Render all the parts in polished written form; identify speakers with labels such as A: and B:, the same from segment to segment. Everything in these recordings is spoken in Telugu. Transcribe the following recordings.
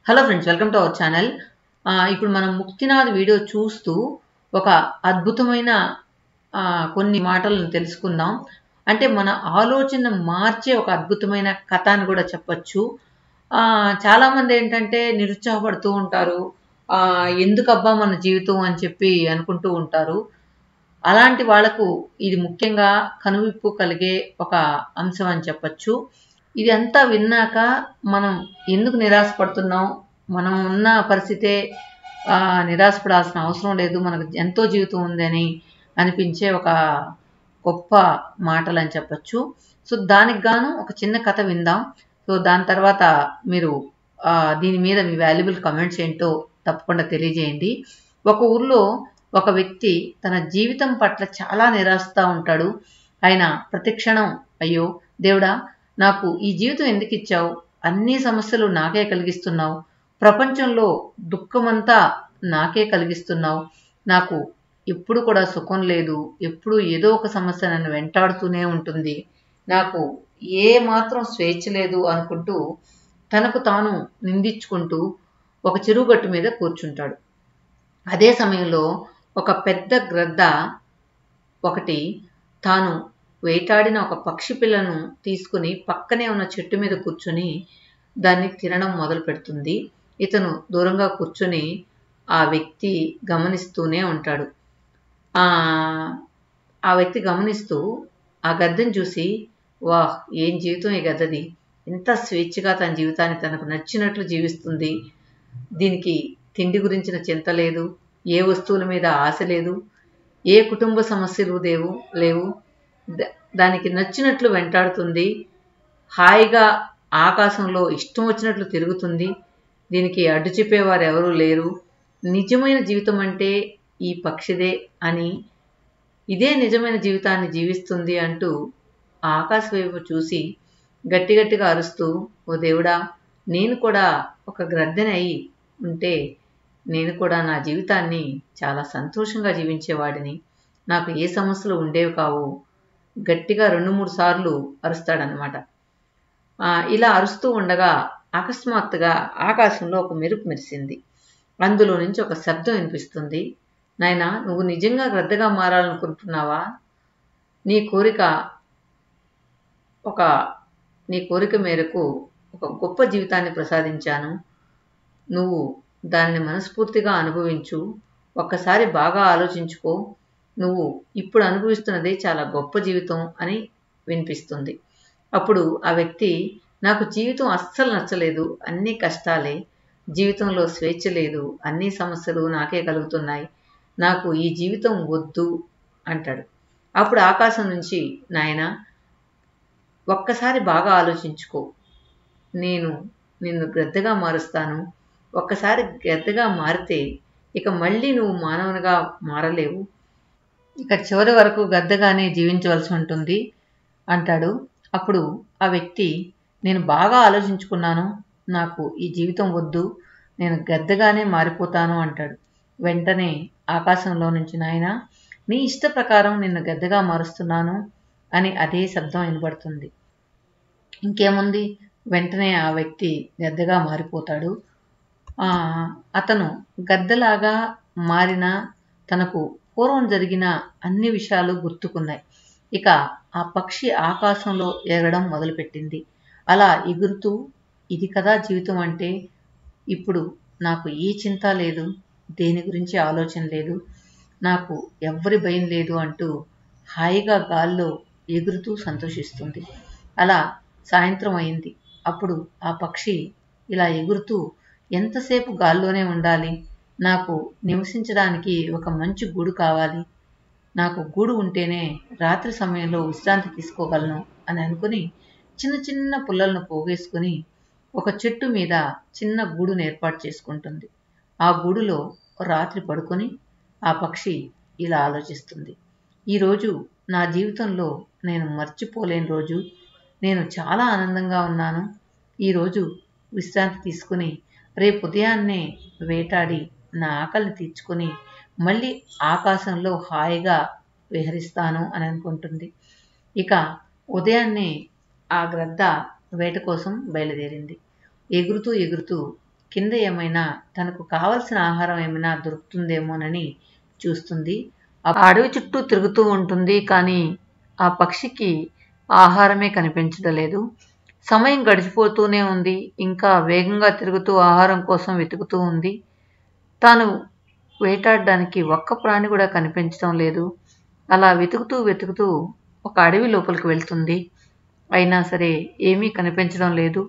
A: Hello friends, welcome to our channel. ఇప్పుడు మనం ముక్తినాథ్ వీడియో చూస్తూ ఒక అద్భుతమైన కొన్ని మాటలను తెలుసుకుందాం. అంటే మన ఆలోచన మార్చే ఒక అద్భుతమైన కథ అని కూడా చెప్పచ్చు. చాలామంది ఏంటంటే నిరుత్సాహపడుతూ ఉంటారు. ఎందుకబ్బా మన జీవితం అని చెప్పి అనుకుంటూ ఉంటారు. అలాంటి వాళ్లకు ఇది ముఖ్యంగా కనువిప్పు కలిగే ఒక అంశం అని చెప్పచ్చు. ఇది అంతా విన్నాక మనం ఎందుకు నిరాశపడుతున్నాం, మనం ఉన్న పరిస్థితే నిరాశపడాల్సిన అవసరం లేదు, మనకు ఎంతో జీవితం ఉందని అనిపించే ఒక గొప్ప మాటలు అని చెప్పచ్చు. సో దానికి గాను ఒక చిన్న కథ విందాం. సో దాని తర్వాత మీరు దీని మీద మీ వాల్యుబుల్ కమెంట్స్ ఏంటో తప్పకుండా తెలియజేయండి. ఒక ఊర్లో ఒక వ్యక్తి తన జీవితం పట్ల చాలా నిరాశతో ఉంటాడు. ఆయన ప్రతిక్షణం అయ్యో దేవుడా, నాకు ఈ జీవితం ఎందుకు ఇచ్చావు, అన్ని సమస్యలు నాకే కలిగిస్తున్నావు, ప్రపంచంలో దుఃఖమంతా నాకే కలిగిస్తున్నావు, నాకు ఎప్పుడు కూడా సుఖం లేదు, ఎప్పుడు ఏదో ఒక సమస్య నన్ను వెంటాడుతూనే ఉంటుంది, నాకు ఏ మాత్రం స్వేచ్ఛ లేదు అనుకుంటూ తనకు తాను నిందించుకుంటూ ఒక చెరువుగట్టు మీద కూర్చుంటాడు. అదే సమయంలో ఒక పెద్ద గ్రద్ద ఒకటి తాను వేటాడిన ఒక పక్షి పిల్లను తీసుకుని పక్కనే ఉన్న చెట్టు మీద కూర్చొని దాన్ని తినడం మొదలు పెడుతుంది. ఇతను దూరంగా కూర్చొని ఆ వ్యక్తి గమనిస్తూనే ఉంటాడు. ఆ వ్యక్తి గమనిస్తూ ఆ గద్దెను చూసి, వాహ్, ఏం జీవితం ఈ గద్దది, ఎంత స్వేచ్ఛగా తన జీవితాన్ని తనకు నచ్చినట్లు జీవిస్తుంది, దీనికి తిండి గురించిన చింత లేదు, ఏ వస్తువుల మీద ఆశ లేదు, ఏ కుటుంబ సమస్యలు లేవు, దానికి నచ్చినట్లు వెంటాడుతుంది, హాయిగా ఆకాశంలో ఇష్టం వచ్చినట్లు తిరుగుతుంది, దీనికి అడ్డు చెప్పేవారు ఎవరూ లేరు, నిజమైన జీవితం అంటే ఈ పక్షిదే అని, ఇదే నిజమైన జీవితాన్ని జీవిస్తుంది అంటూ ఆకాశ వైపు చూసి గట్టిగట్టిగా అరుస్తూ, ఓ దేవుడా, నేను కూడా ఒక గ్రద్దెని అయి ఉంటే నేను కూడా నా జీవితాన్ని చాలా సంతోషంగా జీవించేవాడిని, నాకు ఏ సమస్యలు ఉండేవి కావు, గట్టిగా 2-3 సార్లు అరుస్తాడనమాట. ఇలా అరుస్తూ ఉండగా అకస్మాత్తుగా ఆకాశంలో ఒక మెరుపు మెరిసింది. అందులో నుంచి ఒక శబ్దం వినిపిస్తుంది. నాయనా, నువ్వు నిజంగా గ్రద్దగా మారాలనుకుంటున్నావా? నీ కోరిక మేరకు ఒక గొప్ప జీవితాన్ని ప్రసాదించాను, నువ్వు దాన్ని మనస్ఫూర్తిగా అనుభవించు, ఒక్కసారి బాగా ఆలోచించుకో, నువ్వు ఇప్పుడు అనుభవిస్తున్నదే చాలా గొప్ప జీవితం అని వినిపిస్తుంది. అప్పుడు ఆ వ్యక్తి, నాకు జీవితం అస్సలు నచ్చలేదు, అన్నీ కష్టాలే, జీవితంలో స్వేచ్ఛ లేదు, అన్ని సమస్యలు నాకే కలుగుతున్నాయి, నాకు ఈ జీవితం వద్దు అంటాడు. అప్పుడు ఆకాశం నుంచి, నాయనా, ఒక్కసారి బాగా ఆలోచించుకో, నేను నిన్ను గ్రద్దగా మారుస్తాను, ఒక్కసారి గ్రద్దగా మారితే ఇక మళ్ళీ నువ్వు మానవునిగా మారలేవు, ఇక చివరి వరకు గద్దగానే జీవించవలసి ఉంటుంది అంటాడు. అప్పుడు ఆ వ్యక్తి, నేను బాగా ఆలోచించుకున్నాను, నాకు ఈ జీవితం వద్దు, నేను గద్దగానే మారిపోతాను అంటాడు. వెంటనే ఆకాశంలో నుంచి, నాయనా, నీ ఇష్ట ప్రకారం నిన్ను గద్దగా మారుస్తున్నాను అని అదే శబ్దం వినబడుతుంది. ఇంకేముంది, వెంటనే ఆ వ్యక్తి గద్దగా మారిపోతాడు. అతను గద్దలాగా మారిన తనకు పూర్వం జరిగిన అన్ని విషయాలు గుర్తుకున్నాయి. ఇక ఆ పక్షి ఆకాశంలో ఎగరడం మొదలుపెట్టింది. అలా ఎగురుతూ, ఇది కదా జీవితం అంటే, ఇప్పుడు నాకు ఏ చింత లేదు, దేని గురించి ఆలోచన లేదు, నాకు ఎవ్వరి భయం లేదు అంటూ హాయిగా గాల్లో ఎగురుతూ సంతోషిస్తుంది. అలా సాయంత్రం అయింది. అప్పుడు ఆ పక్షి ఇలా ఎగురుతూ, ఎంతసేపు గాల్లోనే ఉండాలి, నాకు నివసించడానికి ఒక మంచి గూడు కావాలి, నాకు గూడు ఉంటేనే రాత్రి సమయంలో విశ్రాంతి తీసుకోగలను అని అనుకుని చిన్న చిన్న పుల్లలను పోగేసుకుని ఒక చెట్టు మీద చిన్న గూడును ఏర్పాటు చేసుకుంటుంది. ఆ గూడులో రాత్రి పడుకొని ఆ పక్షి ఇలా ఆలోచిస్తుంది, ఈరోజు నా జీవితంలో నేను మర్చిపోలేని రోజు, నేను చాలా ఆనందంగా ఉన్నాను, ఈరోజు విశ్రాంతి తీసుకుని రేపు ఉదయాన్నే వేటాడి నా ఆకలిని తీర్చుకొని మళ్ళీ ఆకాశంలో హాయిగా విహరిస్తాను అని అనుకుంటుంది. ఇక ఉదయాన్నే ఆ గ్రద్ద వేట కోసం బయలుదేరింది. ఎగురుతూ ఎగురుతూ కింద ఏమైనా తనకు కావలసిన ఆహారం ఏమైనా దొరుకుతుందేమోనని చూస్తుంది. ఆ అడవి చుట్టూ తిరుగుతూ ఉంటుంది, కానీ ఆ పక్షికి ఆహారమే కనిపించడం లేదు. సమయం గడిచిపోతూనే ఉంది. ఇంకా వేగంగా తిరుగుతూ ఆహారం కోసం వెతుకుతూ ఉంది. తాను వేటాడడానికి ఒక్క ప్రాణి కూడా కనిపించడం లేదు. అలా వెతుకుతూ వెతుకుతూ ఒక అడవి లోపలికి వెళ్తుంది. అయినా సరే ఏమీ కనిపించడం లేదు.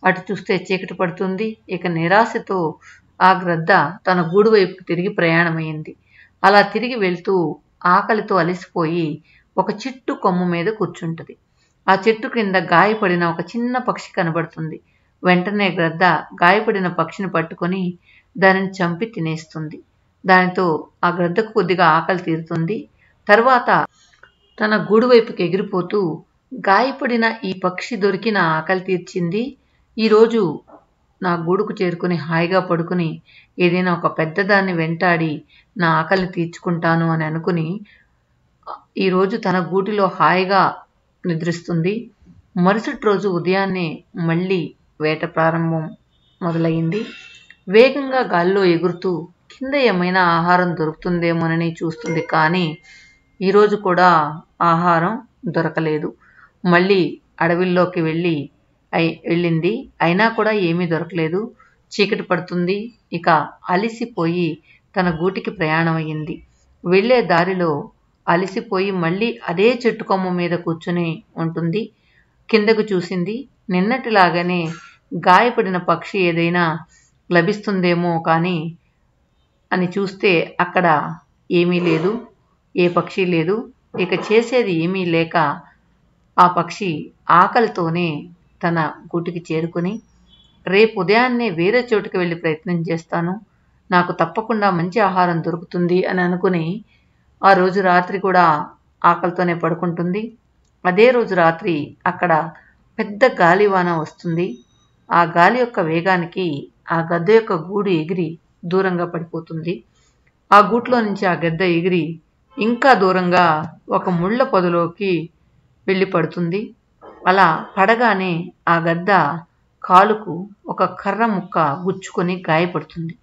A: అటు చూస్తే చీకటి పడుతుంది. ఇక నిరాశతో ఆ గ్రద్ద తన గూడు వైపుకి తిరిగి ప్రయాణమైంది. అలా తిరిగి వెళ్తూ ఆకలితో అలసిపోయి ఒక చెట్టు కొమ్ము మీద కూర్చుంటుంది. ఆ చెట్టు క్రింద గాయపడిన ఒక చిన్న పక్షి కనబడుతుంది. వెంటనే గ్రద్ద గాయపడిన పక్షిని పట్టుకొని దానిని చంపి తినేస్తుంది. దానితో ఆ గ్రద్దకు కొద్దిగా ఆకలి తీరుతుంది. తర్వాత తన గూడు వైపుకి ఎగిరిపోతూ, గాయపడిన ఈ పక్షి దొరికిన ఆకలి తీర్చింది. ఈరోజు నా గూడుకు చేరుకుని హాయిగా పడుకుని ఏదైనా ఒక పెద్దదాన్ని వెంటాడి నా ఆకలిని తీర్చుకుంటాను అని అనుకుని ఈరోజు తన గూటిలో హాయిగా నిద్రిస్తుంది. మరుసటి రోజు ఉదయాన్నే మళ్ళీ వేట ప్రారంభం మొదలైంది. వేగంగా గాల్లో ఎగురుతూ కింద ఏమైనా ఆహారం దొరుకుతుందేమోనని చూస్తుంది. కానీ ఈరోజు కూడా ఆహారం దొరకలేదు. మళ్ళీ అడవిల్లోకి వెళ్ళింది. అయినా కూడా ఏమీ దొరకలేదు. చీకటి పడుతుంది. ఇక అలిసిపోయి తన గూటికి ప్రయాణం అయ్యింది. వెళ్లే దారిలో అలిసిపోయి మళ్ళీ అదే చెట్టు కొమ్మ మీద కూర్చుని ఉంటుంది. కిందకు చూసింది. నిన్నటిలాగానే గాయపడిన పక్షి ఏదైనా లభిస్తుందేమో కానీ అని చూస్తే అక్కడ ఏమీ లేదు, ఏ పక్షి లేదు. ఇక చేసేది ఏమీ లేక ఆ పక్షి ఆకలితోనే తన గూటికి చేరుకుని, రేపు ఉదయాన్నే వేరే చోటుకి వెళ్ళి ప్రయత్నం చేస్తాను, నాకు తప్పకుండా మంచి ఆహారం దొరుకుతుంది అని అనుకుని ఆ రోజు రాత్రి కూడా ఆకలితోనే పడుకుంటుంది. అదే రోజు రాత్రి అక్కడ పెద్ద గాలివాన వస్తుంది. ఆ గాలి యొక్క వేగానికి ఆ గద్ద యొక్క గూడు ఎగిరి దూరంగా పడిపోతుంది. ఆ గూట్లో నుంచి ఆ గద్ద ఎగిరి ఇంకా దూరంగా ఒక ముళ్ళ పొదలోకి వెళ్ళి పడుతుంది. అలా పడగానే ఆ గద్ద కాలుకు ఒక కర్ర ముక్క గుచ్చుకొని గాయపడుతుంది.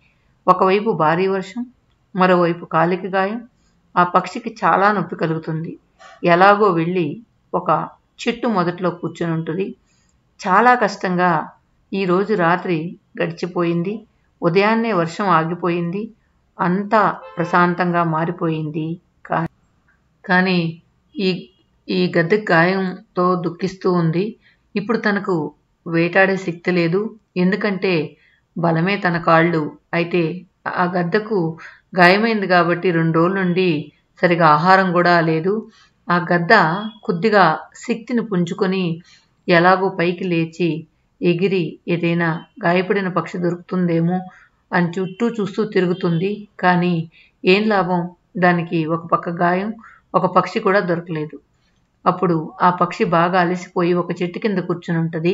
A: ఒకవైపు భారీ వర్షం, మరోవైపు కాలికి గాయం. ఆ పక్షికి చాలా నొప్పి కలుగుతుంది. ఎలాగో వెళ్ళి ఒక చెట్టు మొదట్లో కూర్చొని ఉంటుంది. చాలా కష్టంగా ఈరోజు రాత్రి గడిచిపోయింది. ఉదయాన్నే వర్షం ఆగిపోయింది. అంతా ప్రశాంతంగా మారిపోయింది. కానీ ఈ గద్ద గాయంతో దుఃఖిస్తూ ఉంది. ఇప్పుడు తనకు వేటాడే శక్తి లేదు. ఎందుకంటే బలమే తన కాళ్ళు. అయితే ఆ గద్దకు గాయమైంది కాబట్టి 2 రోజుల నుండి సరిగా ఆహారం కూడా లేదు. ఆ గద్ద కొద్దిగా శక్తిని పుంజుకొని ఎలాగో పైకి లేచి ఎగిరి ఏదైనా గాయపడిన పక్షి దొరుకుతుందేమో అని చుట్టూ చూస్తూ తిరుగుతుంది. కానీ ఏం లాభం, దానికి ఒక పక్క గాయం, ఒక పక్షి కూడా దొరకలేదు. అప్పుడు ఆ పక్షి బాగా అలసిపోయి ఒక చెట్టు కింద కూర్చుని ఉంటుంది.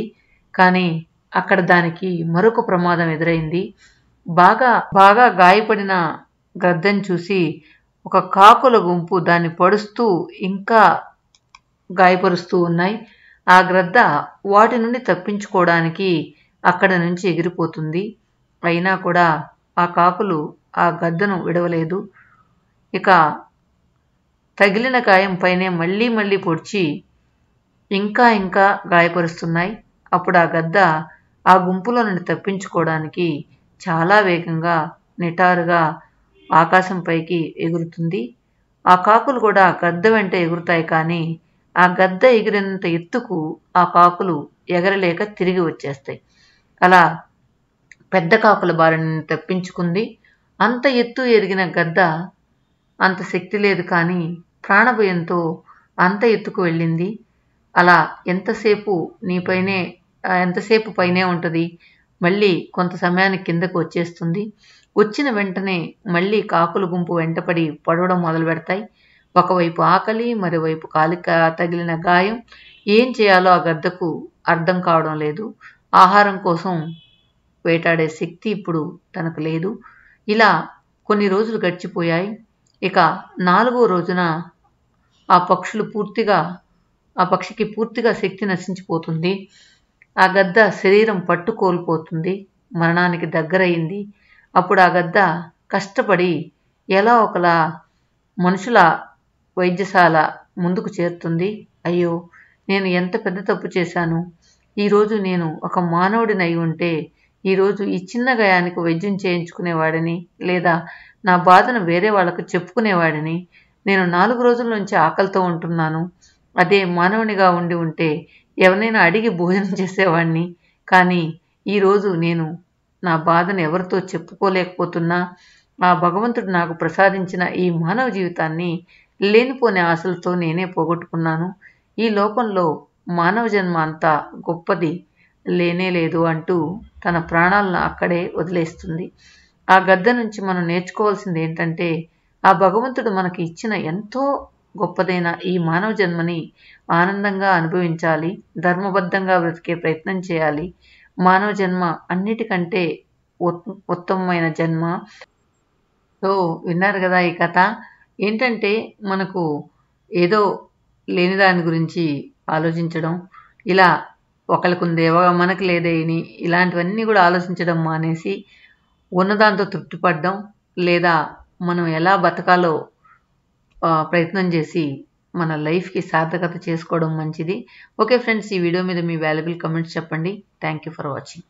A: కానీ అక్కడ దానికి మరొక ప్రమాదం ఎదురైంది. బాగా గాయపడిన గద్దని చూసి ఒక కాకుల గుంపు దాన్ని పొడుస్తూ ఇంకా గాయపరుస్తూ ఉన్నాయి. ఆ గ్రద్ద వాటి నుండి తప్పించుకోవడానికి అక్కడ నుంచి ఎగిరిపోతుంది. అయినా కూడా ఆ కాకులు ఆ గద్దను విడవలేదు. ఇక తగిలిన గాయం పైనే మళ్ళీ పొడిచి ఇంకా గాయపరుస్తున్నాయి. అప్పుడు ఆ గద్ద ఆ గుంపులో నుండి తప్పించుకోవడానికి చాలా వేగంగా నిటారుగా ఆకాశంపైకి ఎగురుతుంది. ఆ కాకులు కూడా గద్ద వెంట ఎగురుతాయి. కానీ ఆ గద్ద ఎగిరినంత ఎత్తుకు ఆ కాకులు ఎగరలేక తిరిగి వచ్చేస్తాయి. అలా పెద్ద కాకుల బారిని తప్పించుకుంది. అంత ఎత్తు ఎదిగిన గద్ద అంత శక్తి లేదు, కానీ ప్రాణభయంతో అంత ఎత్తుకు వెళ్ళింది. అలా ఎంతసేపు పైనే ఉంటుంది. మళ్ళీ కొంత సమయానికి కిందకు వచ్చేస్తుంది. వచ్చిన వెంటనే మళ్ళీ కాకుల గుంపు వెంటపడి పడవడం మొదలు పెడతాయి. ఒకవైపు ఆకలి, మరోవైపు కాలిక తగిలిన గాయం. ఏం చేయాలో ఆ గద్దకు అర్థం కావడం లేదు. ఆహారం కోసం వేటాడే శక్తి ఇప్పుడు తనకు లేదు. ఇలా కొన్ని రోజులు గడిచిపోయాయి. ఇక 4వ రోజున ఆ పక్షికి పూర్తిగా శక్తి నశించిపోతుంది. ఆ గద్ద శరీరం పట్టు కోల్పోతుంది. మరణానికి దగ్గరయింది. అప్పుడు ఆ గద్ద కష్టపడి ఎలా ఒకలా మనుషుల వైద్యశాల ముందుకు చేరుతుంది. అయ్యో, నేను ఎంత పెద్ద తప్పు చేశాను. ఈరోజు నేను ఒక మానవుడినై ఉంటే ఈరోజు ఈ చిన్న గాయానికి వైద్యం చేయించుకునేవాడిని, లేదా నా బాధను వేరే వాళ్లకు చెప్పుకునేవాడిని. నేను 4 రోజుల నుంచి ఆకలితో ఉంటున్నాను. అదే మానవునిగా ఉండి ఉంటే ఎవరినైనా అడిగి భోజనం చేసేవాడిని. కానీ ఈరోజు నేను నా బాధను ఎవరితో చెప్పుకోలేకపోతున్నా. ఆ భగవంతుడు నాకు ప్రసాదించిన ఈ మానవ జీవితాన్ని లేనిపోని ఆశలతో నేనే పోగొట్టుకున్నాను. ఈ లోకంలో మానవ జన్మ అంతా గొప్పది లేనేలేదు అంటూ తన ప్రాణాలను అక్కడే వదిలేస్తుంది. ఆ గద్ద నుంచి మనం నేర్చుకోవాల్సింది ఏంటంటే, ఆ భగవంతుడు మనకి ఇచ్చిన ఎంతో గొప్పదైన ఈ మానవ జన్మని ఆనందంగా అనుభవించాలి, ధర్మబద్ధంగా బ్రతికే ప్రయత్నం చేయాలి. మానవ జన్మ అన్నిటికంటే ఉత్తమమైన జన్మ. సో విన్నారు కదా ఈ కథ. ఏంటంటే మనకు ఏదో లేని దాని గురించి ఆలోచించడం, ఇలా ఒకరికుందేవో మనకు లేదేని ఇలాంటివన్నీ కూడా ఆలోచించడం మానేసి ఉన్నదాంతో తృప్తిపడడం, లేదా మనం ఎలా బతకాలో ప్రయత్నం చేసి మన లైఫ్కి సార్థకత చేసుకోవడం మంచిది. ఓకే ఫ్రెండ్స్, ఈ వీడియో మీద మీ వాల్యుబుల్ కమెంట్స్ చెప్పండి. Thank you for watching.